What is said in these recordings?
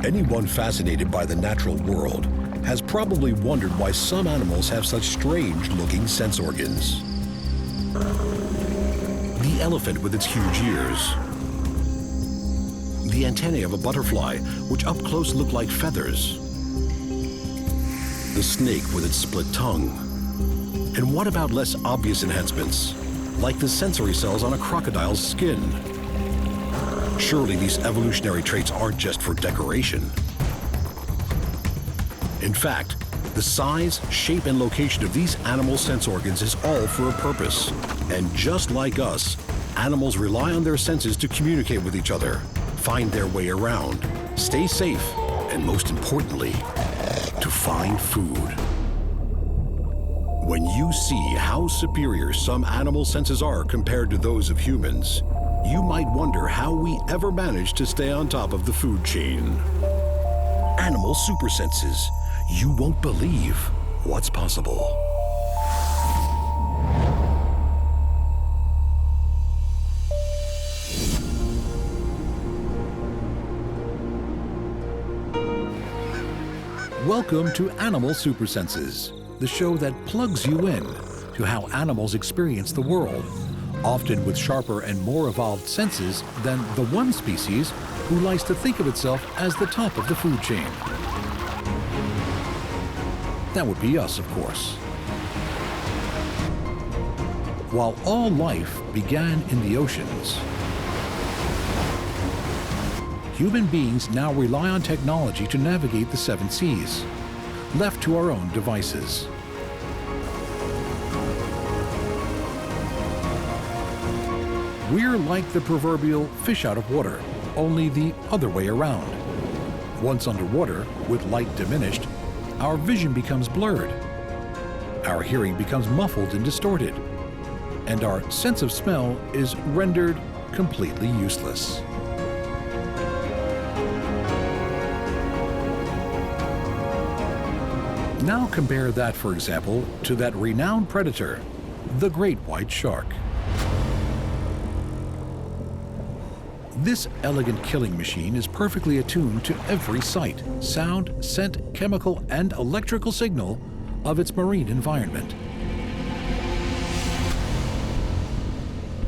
Anyone fascinated by the natural world has probably wondered why some animals have such strange-looking sense organs. The elephant with its huge ears, the antennae of a butterfly, which up close look like feathers, the snake with its split tongue. And what about less obvious enhancements, like the sensory cells on a crocodile's skin? Surely these evolutionary traits aren't just for decoration. In fact, the size, shape, and location of these animal sense organs is all for a purpose. And just like us, animals rely on their senses to communicate with each other, find their way around, stay safe, and most importantly, to find food. When you see how superior some animal senses are compared to those of humans, you might wonder how we ever managed to stay on top of the food chain. Animal super senses. You won't believe what's possible. Welcome to Animal Super Senses, the show that plugs you in to how animals experience the world, often with sharper and more evolved senses than the one species who likes to think of itself as the top of the food chain. That would be us, of course. While all life began in the oceans, human beings now rely on technology to navigate the 7 seas, left to our own devices. We're like the proverbial fish out of water, only the other way around. Once underwater, with light diminished, our vision becomes blurred, our hearing becomes muffled and distorted, and our sense of smell is rendered completely useless. Now compare that, for example, to that renowned predator, the great white shark. This elegant killing machine is perfectly attuned to every sight, sound, scent, chemical, and electrical signal of its marine environment.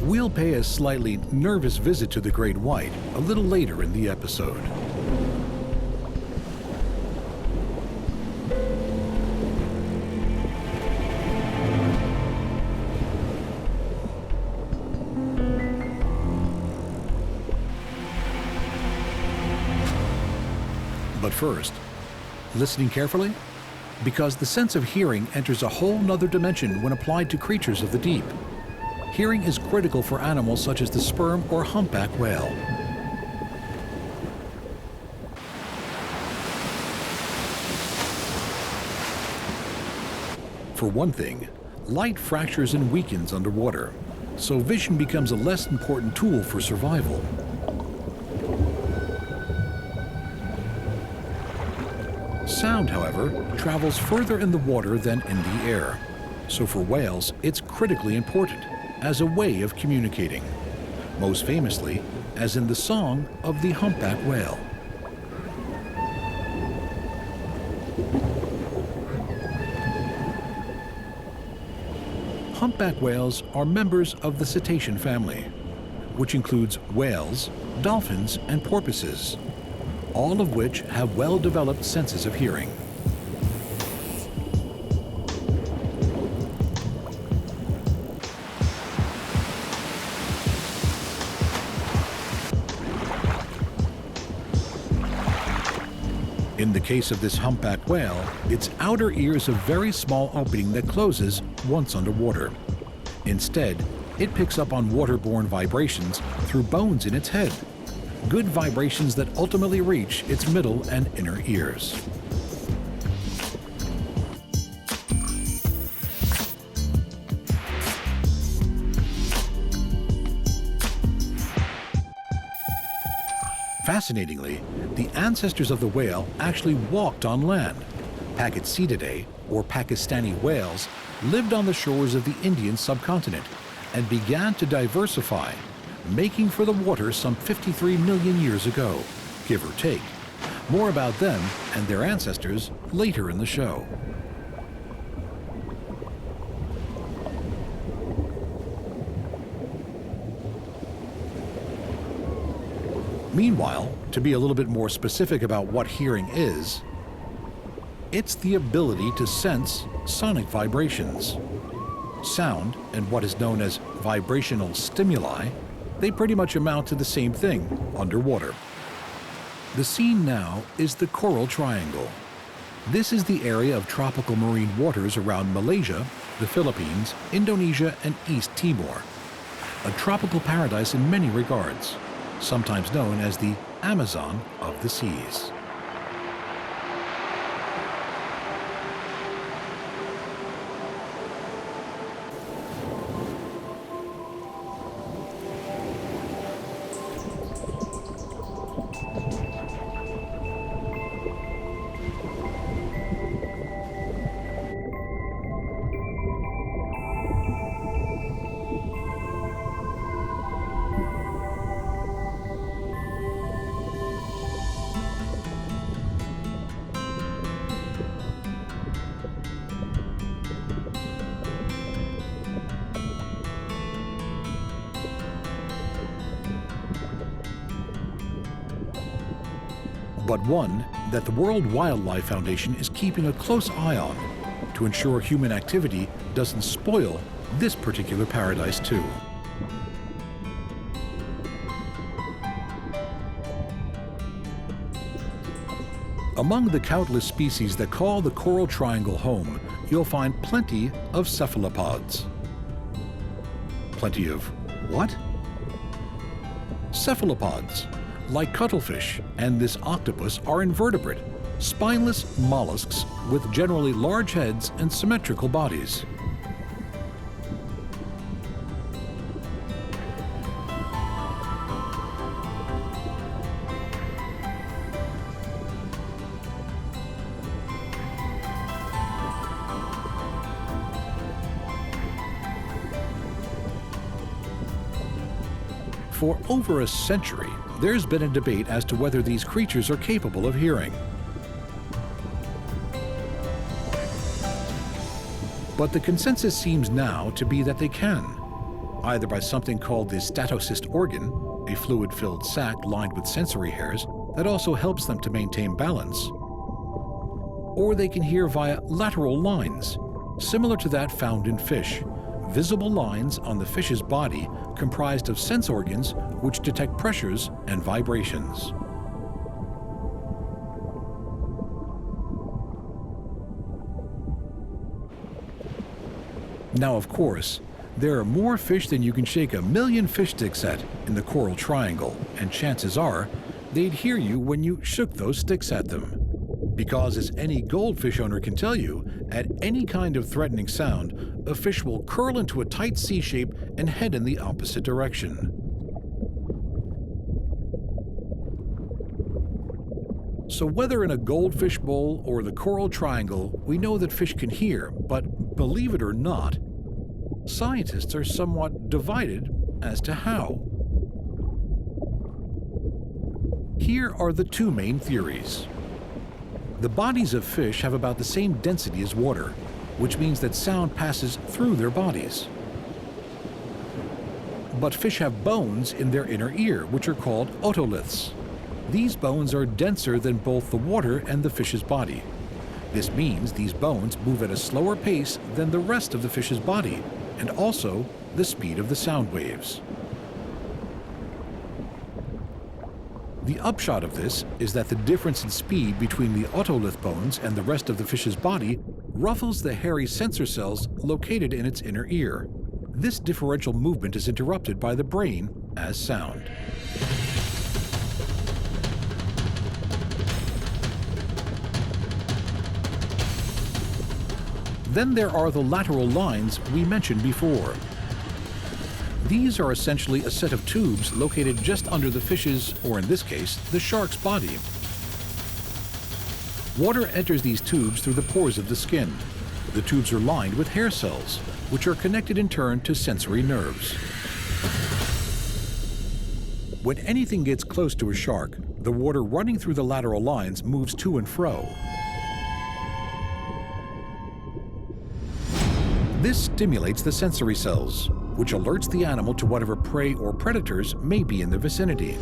We'll pay a slightly nervous visit to the great white a little later in the episode. But first, listening carefully? Because the sense of hearing enters a whole nother dimension when applied to creatures of the deep. Hearing is critical for animals such as the sperm or humpback whale. For one thing, light fractures and weakens underwater, so vision becomes a less important tool for survival. Sound, however, travels further in the water than in the air. So for whales, it's critically important as a way of communicating. Most famously, as in the song of the humpback whale. Humpback whales are members of the cetacean family, which includes whales, dolphins, and porpoises, all of which have well-developed senses of hearing. In the case of this humpback whale, its outer ear is a very small opening that closes once underwater. Instead, it picks up on waterborne vibrations through bones in its head. Good vibrations that ultimately reach its middle and inner ears. Fascinatingly, the ancestors of the whale actually walked on land. Pakistanidae, or Pakistani whales, lived on the shores of the Indian subcontinent and began to diversify, making for the water some 53 million years ago, give or take. More about them and their ancestors later in the show. Meanwhile, to be a little bit more specific about what hearing is, it's the ability to sense sonic vibrations. Sound and what is known as vibrational stimuli, they pretty much amount to the same thing underwater. The scene now is the Coral Triangle. This is the area of tropical marine waters around Malaysia, the Philippines, Indonesia, and East Timor. A tropical paradise in many regards, sometimes known as the Amazon of the seas. But one that the World Wildlife Foundation is keeping a close eye on to ensure human activity doesn't spoil this particular paradise too. Among the countless species that call the Coral Triangle home, you'll find plenty of cephalopods. Plenty of what? Cephalopods. Like cuttlefish and this octopus are invertebrate, spineless mollusks with generally large heads and symmetrical bodies. For over a century, there's been a debate as to whether these creatures are capable of hearing. But the consensus seems now to be that they can, either by something called the statocyst organ, a fluid-filled sac lined with sensory hairs that also helps them to maintain balance, or they can hear via lateral lines, similar to that found in fish, visible lines on the fish's body comprised of sense organs which detect pressures and vibrations. Now, of course, there are more fish than you can shake a million fish sticks at in the Coral Triangle, and chances are they'd hear you when you shook those sticks at them. Because as any goldfish owner can tell you, at any kind of threatening sound, a fish will curl into a tight C shape and head in the opposite direction. So whether in a goldfish bowl or the Coral Triangle, we know that fish can hear, but believe it or not, scientists are somewhat divided as to how. Here are the two main theories. The bodies of fish have about the same density as water, which means that sound passes through their bodies. But fish have bones in their inner ear, which are called otoliths. These bones are denser than both the water and the fish's body. This means these bones move at a slower pace than the rest of the fish's body, and also the speed of the sound waves. The upshot of this is that the difference in speed between the otolith bones and the rest of the fish's body ruffles the hairy sensor cells located in its inner ear. This differential movement is interrupted by the brain as sound. Then there are the lateral lines we mentioned before. These are essentially a set of tubes located just under the fish's, or in this case, the shark's body. Water enters these tubes through the pores of the skin. The tubes are lined with hair cells, which are connected in turn to sensory nerves. When anything gets close to a shark, The water running through the lateral lines moves to and fro. This stimulates the sensory cells, which alerts the animal to whatever prey or predators may be in the vicinity.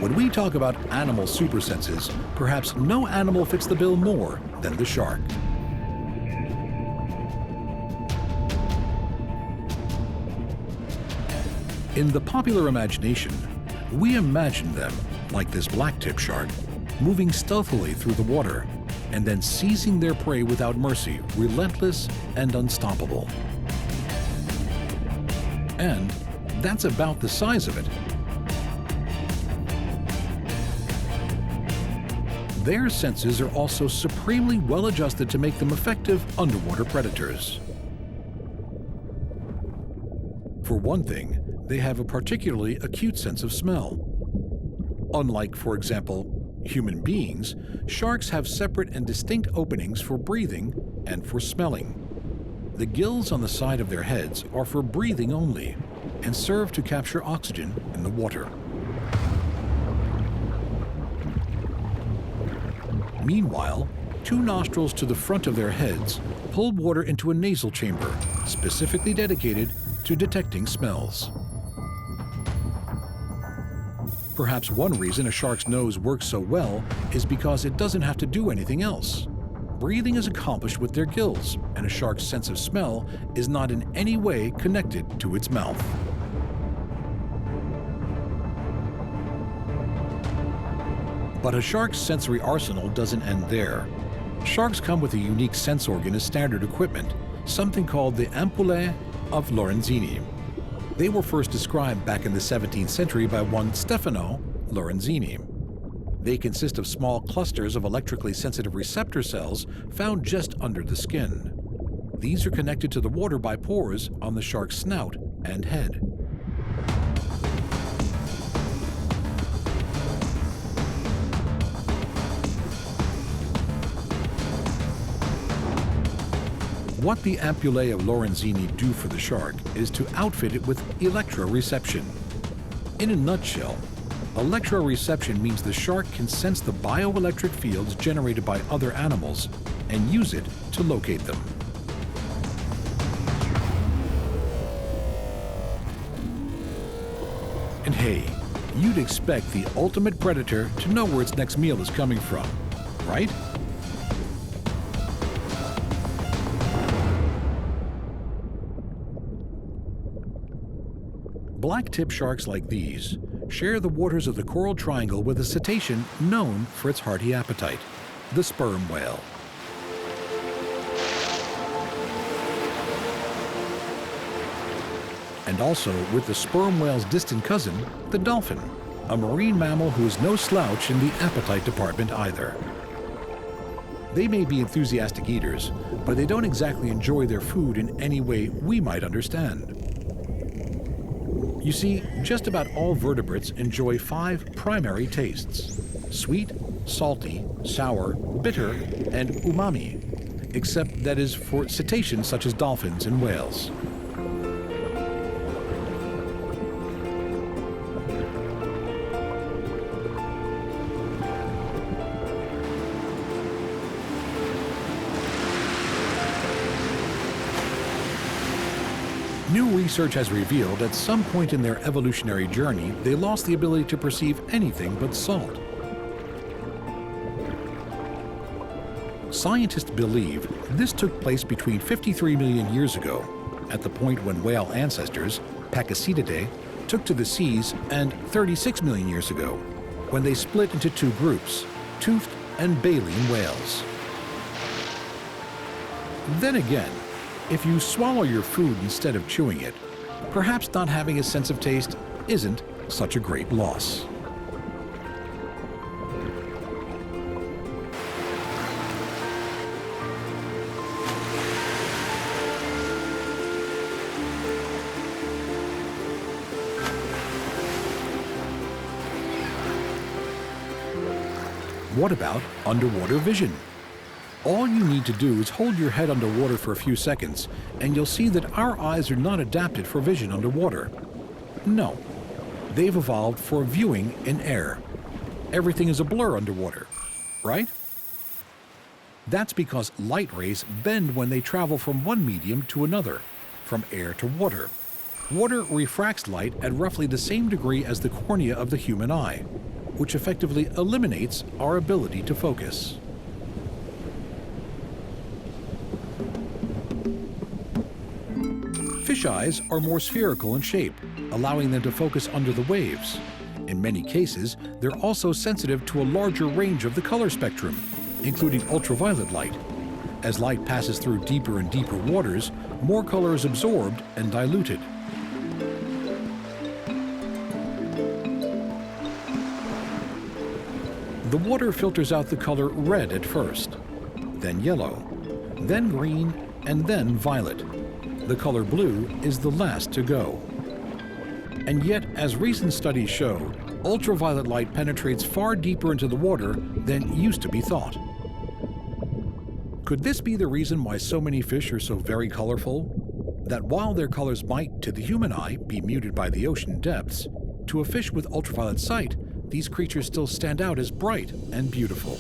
When we talk about animal supersenses, perhaps no animal fits the bill more than the shark. In the popular imagination, we imagine them, like this blacktip shark, moving stealthily through the water and then seizing their prey without mercy, relentless and unstoppable. And that's about the size of it. Their senses are also supremely well adjusted to make them effective underwater predators. For one thing, they have a particularly acute sense of smell. Unlike, for example, human beings, sharks have separate and distinct openings for breathing and for smelling. The gills on the side of their heads are for breathing only and serve to capture oxygen in the water. Meanwhile, two nostrils to the front of their heads pull water into a nasal chamber specifically dedicated to detecting smells. Perhaps one reason a shark's nose works so well is because it doesn't have to do anything else. Breathing is accomplished with their gills, and a shark's sense of smell is not in any way connected to its mouth. But a shark's sensory arsenal doesn't end there. Sharks come with a unique sense organ as standard equipment, something called the Ampullae of Lorenzini. They were first described back in the 17th century by one Stefano Lorenzini. They consist of small clusters of electrically sensitive receptor cells found just under the skin. These are connected to the water by pores on the shark's snout and head. What the ampullae of Lorenzini do for the shark is to outfit it with electroreception. In a nutshell, electroreception means the shark can sense the bioelectric fields generated by other animals and use it to locate them. And hey, you'd expect the ultimate predator to know where its next meal is coming from, right? Blacktip sharks like these share the waters of the Coral Triangle with a cetacean known for its hearty appetite, the sperm whale. And also with the sperm whale's distant cousin, the dolphin, a marine mammal who is no slouch in the appetite department either. They may be enthusiastic eaters, but they don't exactly enjoy their food in any way we might understand. You see, just about all vertebrates enjoy 5 primary tastes: sweet, salty, sour, bitter, and umami, except that is for cetaceans such as dolphins and whales. New research has revealed at some point in their evolutionary journey, they lost the ability to perceive anything but salt. Scientists believe this took place between 53 million years ago, at the point when whale ancestors, Pachycetidae, took to the seas, and 36 million years ago, when they split into 2 groups, toothed and baleen whales. Then again, if you swallow your food instead of chewing it, perhaps not having a sense of taste isn't such a great loss. What about underwater vision? All you need to do is hold your head underwater for a few seconds, and you'll see that our eyes are not adapted for vision underwater. No, they've evolved for viewing in air. Everything is a blur underwater, right? That's because light rays bend when they travel from one medium to another, from air to water. Water refracts light at roughly the same degree as the cornea of the human eye, which effectively eliminates our ability to focus. Fish eyes are more spherical in shape, allowing them to focus under the waves. In many cases, they're also sensitive to a larger range of the color spectrum, including ultraviolet light. As light passes through deeper and deeper waters, more color is absorbed and diluted. The water filters out the color red at first, then yellow, then green, and then violet. The color blue is the last to go. And yet, as recent studies show, ultraviolet light penetrates far deeper into the water than used to be thought. Could this be the reason why so many fish are so very colorful? That while their colors might, to the human eye, be muted by the ocean depths, to a fish with ultraviolet sight, these creatures still stand out as bright and beautiful.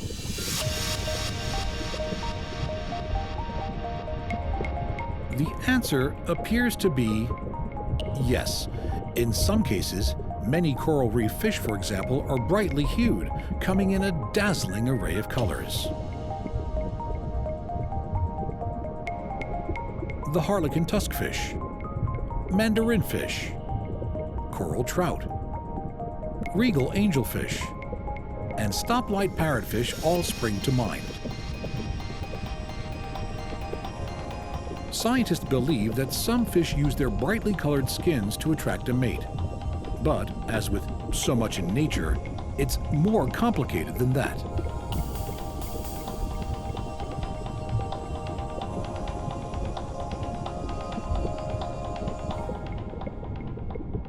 The answer appears to be yes. In some cases, many coral reef fish, for example, are brightly hued, coming in a dazzling array of colors. The harlequin tuskfish, mandarin fish, coral trout, regal angelfish, and stoplight parrotfish all spring to mind. Scientists believe that some fish use their brightly colored skins to attract a mate. But, as with so much in nature, it's more complicated than that.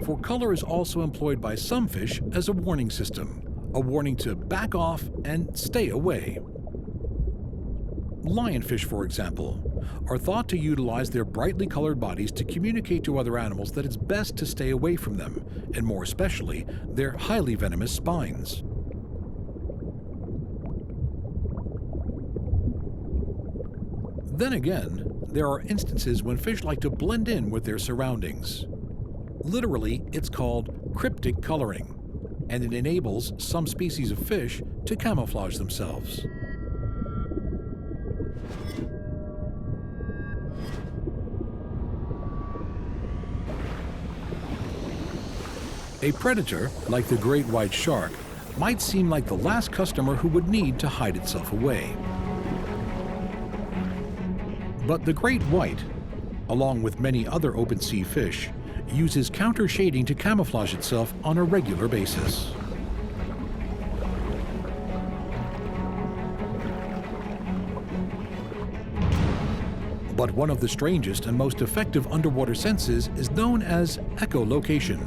For color is also employed by some fish as a warning system, a warning to back off and stay away. Lionfish, for example, are thought to utilize their brightly colored bodies to communicate to other animals that it's best to stay away from them, and more especially, their highly venomous spines. Then again, there are instances when fish like to blend in with their surroundings. Literally, it's called cryptic coloring, and it enables some species of fish to camouflage themselves. A predator, like the great white shark, might seem like the last customer who would need to hide itself away. But the great white, along with many other open sea fish, uses counter shading to camouflage itself on a regular basis. But one of the strangest and most effective underwater senses is known as echolocation.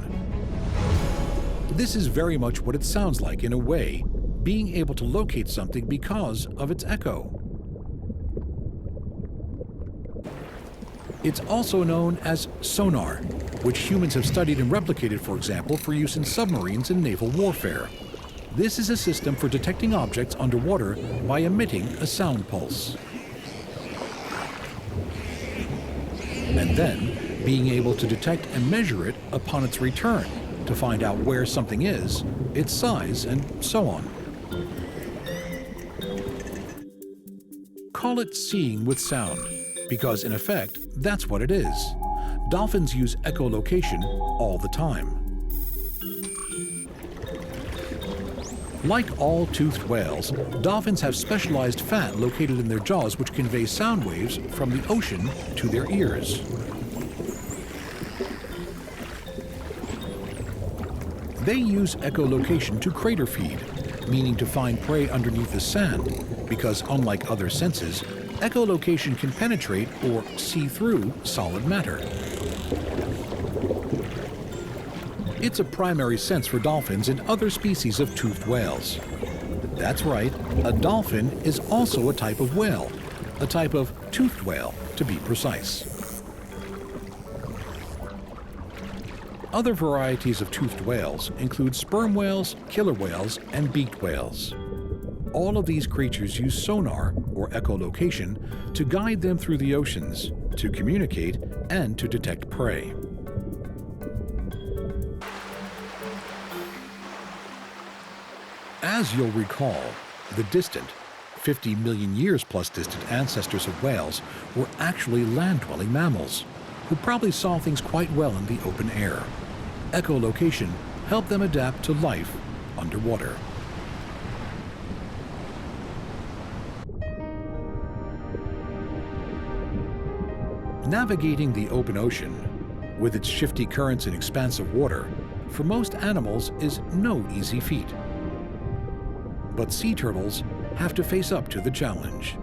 This is very much what it sounds like in a way, being able to locate something because of its echo. It's also known as sonar, which humans have studied and replicated, for example, for use in submarines and naval warfare. This is a system for detecting objects underwater by emitting a sound pulse. And then being able to detect and measure it upon its return to find out where something is, its size, and so on. Call it seeing with sound, because in effect, that's what it is. Dolphins use echolocation all the time. Like all toothed whales, dolphins have specialized fat located in their jaws which convey sound waves from the ocean to their ears. They use echolocation to crater feed, meaning to find prey underneath the sand, because unlike other senses, echolocation can penetrate or see through solid matter. It's a primary sense for dolphins and other species of toothed whales. That's right, a dolphin is also a type of whale, a type of toothed whale, to be precise. Other varieties of toothed whales include sperm whales, killer whales, and beaked whales. All of these creatures use sonar, or echolocation, to guide them through the oceans, to communicate, and to detect prey. As you'll recall, the distant, 50 million years plus distant ancestors of whales were actually land-dwelling mammals, who probably saw things quite well in the open air. Echolocation helped them adapt to life underwater. Navigating the open ocean, with its shifty currents and expansive water, for most animals is no easy feat. But sea turtles have to face up to the challenge.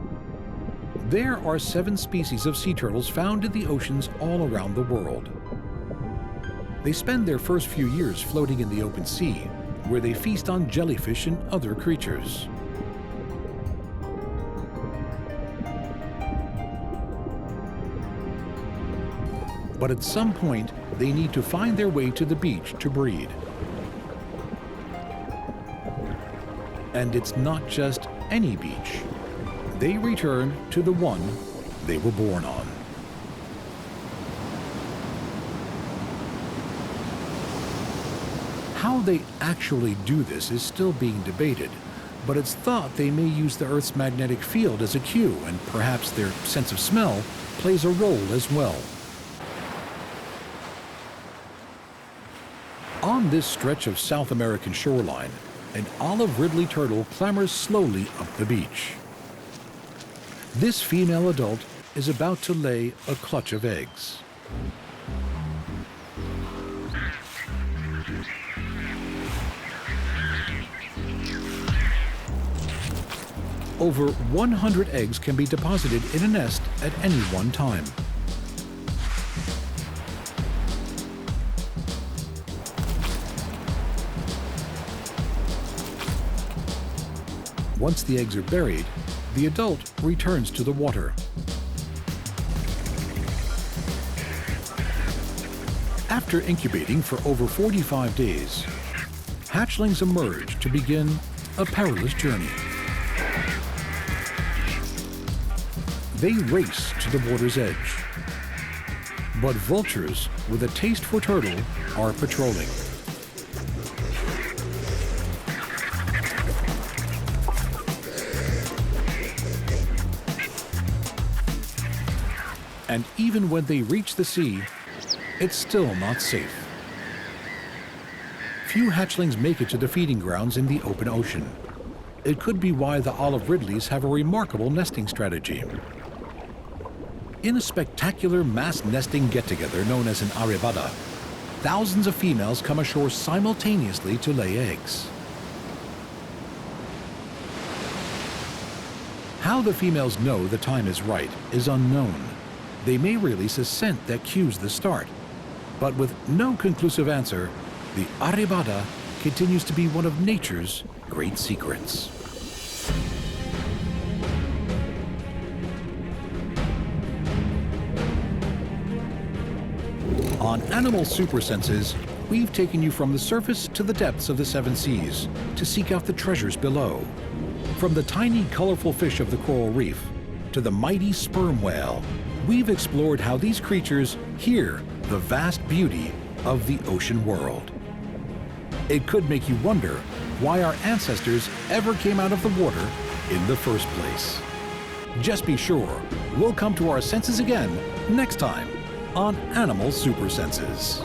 There are 7 species of sea turtles found in the oceans all around the world. They spend their first few years floating in the open sea, where they feast on jellyfish and other creatures. But at some point, they need to find their way to the beach to breed. And it's not just any beach. They return to the one they were born on. How they actually do this is still being debated, but it's thought they may use the Earth's magnetic field as a cue, and perhaps their sense of smell plays a role as well. On this stretch of South American shoreline, an olive ridley turtle clambers slowly up the beach. This female adult is about to lay a clutch of eggs. Over 100 eggs can be deposited in a nest at any one time. Once the eggs are buried, the adult returns to the water. After incubating for over 45 days, hatchlings emerge to begin a perilous journey. They race to the water's edge. But vultures with a taste for turtle are patrolling. And even when they reach the sea, it's still not safe. Few hatchlings make it to the feeding grounds in the open ocean. It could be why the olive ridleys have a remarkable nesting strategy. In a spectacular mass nesting get-together known as an arrabada, thousands of females come ashore simultaneously to lay eggs. How the females know the time is right is unknown. They may release a scent that cues the start. But with no conclusive answer, the arrabada continues to be one of nature's great secrets. On Animal Super Senses, we've taken you from the surface to the depths of the 7 seas to seek out the treasures below. From the tiny, colorful fish of the coral reef to the mighty sperm whale, we've explored how these creatures hear the vast beauty of the ocean world. It could make you wonder why our ancestors ever came out of the water in the first place. Just be sure we'll come to our senses again next time on Animal Super Senses.